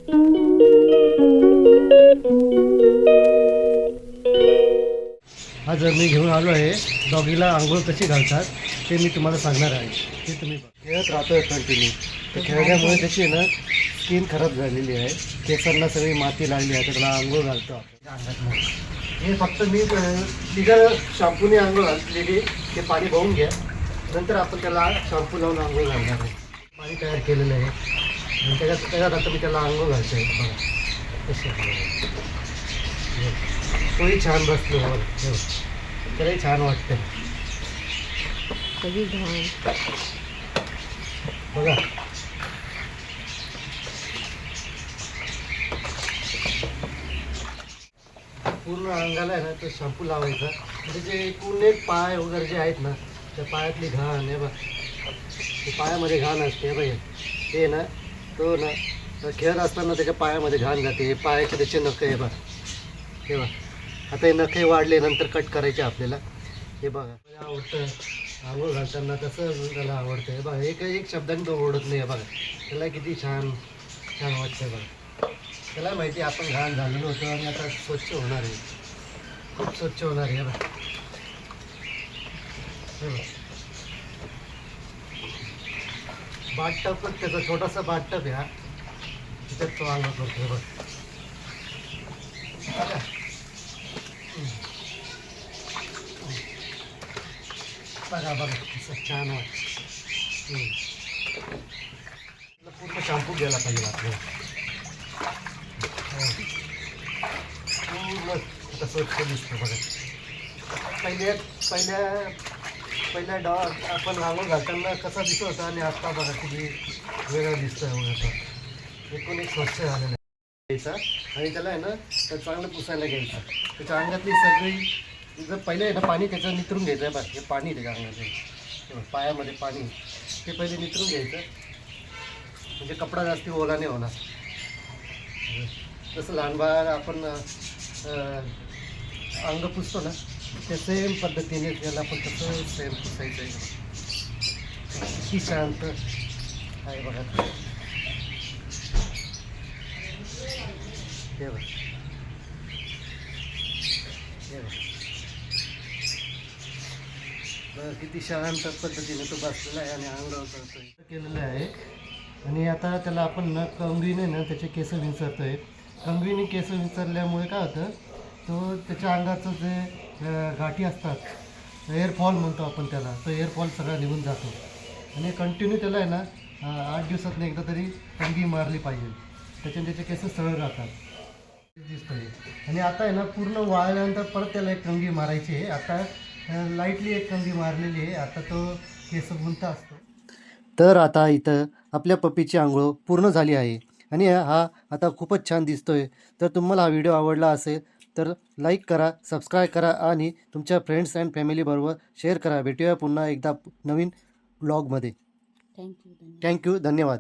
आज मी घेऊन आलो आहे डॉगीला आंघोळ कशी घालतात ते मी तुम्हाला सांगणार आहे. ते तुम्ही खेळत राहतोय कंटिन्यू. तर खेळल्यामुळे त्याची ना स्किन खराब झालेली आहे, केसांना सगळी माती लागली आहे. तर त्याला आंघोळ घालतो आपल्या अंगात. हे फक्त मी तिथं शॅम्पूने आंघोळ घातलेली, ते पाणी वाहून घ्या. नंतर आपण त्याला शॅम्पू लावून आंघोळ घालणार आहे. पाणी तयार केलेलं आहे आणि त्याच्यात आता मी त्याला आंघोळ घालतो आहे. बघा कशी तोही छान बसलो. त्यालाही छान वाटतं. बघा पूर्ण अंगाला आहे ना तो शॅम्पू लावायचा. म्हणजे जे एकूण एक पाय वगैरे जे आहेत ना, त्या पायातली घाण आहे बघ, ते पायामध्ये घाण असते बाई. ते ना तो ना खेळत असताना त्याच्या पायामध्ये घाण जाते. पायाचे त्याचे नख आहे बघ, हे बघ. आता हे नखे वाढले नंतर कट करायचे आपल्याला. हे बघा मला आवडतं आंघोळ घालताना, तसं त्याला आवडतं. हे बघा एक शब्दाने तो ओढत नाही. बघा त्याला किती छान छान वाटतं बघा. त्याला माहिती आहे आपण घाण झालेलो होतो आणि आता स्वच्छ होणार आहे, खूप स्वच्छ होणार आहे. बघा हे बघा बाथटब, पण त्याचा छोटासा बाथटब आहे हा, त्याच्यात तो आंघोळ करतो. बघा बघा बघा कसं छान वाटतं. पूर्ण शॅम्पू घ्यायला पाहिजे आपल्याला. पूर्ण आता स्वच्छ दिसतं बघा. पहिल्या डॉग आपण आंघोळ घालताना कसा दिसत होता आणि आत्ता बघा किती वेगळं दिसतं. बघा आता एकूण एक स्वच्छ झालेलं आहे. घ्यायचा आणि त्याला आहे ना तर चांगलं पुसायला घ्यायचं. त्याच्या अंगातली सगळी जर पहिले आहे ना पाणी त्याचं नितरून घ्यायचं आहे. बघा हे पाणी त्याच्या अंगाचं पायामध्ये पाणी ते पहिले नितरून घ्यायचं, म्हणजे कपडा जास्ती ओला नाही होणार. जसं लहान बाळ आपण अंग पुसतो ना, त्या सेम पद्धतीने त्याला पण तसं सेम पुसायचं आहे. किती शांत आहे बघा. हे बघ हे बघ किती शांत पद्धतीने तो बसलेला आहे आणि आंघोळ करतोय केलेलं आहे. आणि आता त्याला आपण ना कंगवीने ना त्याचे केस विंचरतोय. कंगवीने केस विंचरल्यामुळे काय होतं, तो त्याच्या अंगाचं जे गाठी असतात, एअरफॉल म्हणतो आपण त्याला, तो एअरफॉल सगळा निघून जातो. आणि कंटिन्यू त्याला आहे ना 8 दिवसातून एकदा तरी कंगी मारली पाहिजे. त्याच्याने त्याचे केस सरळ राहतात दिसतोय. आणि आता आहे ना पूर्ण वाळल्यानंतर परत त्याला एक कंगी मारायची आहे. आता लाईटली एक कंगी मारलेली आहे. आता तो केस गुंता असतो. तर आता इथं आपल्या पप्पीची आंघोळ पूर्ण झाली आहे आणि हा आता खूपच छान दिसतोय. तर तुम्हाला हा व्हिडिओ आवडला असेल तर लाईक करा, सबस्क्राईब करा आणि तुमच्या फ्रेंड्स अँड फॅमिलीबरोबर शेअर करा. भेटूया पुन्हा एकदा नवीन ब्लॉगमध्ये. थँक्यू, धन्यवाद.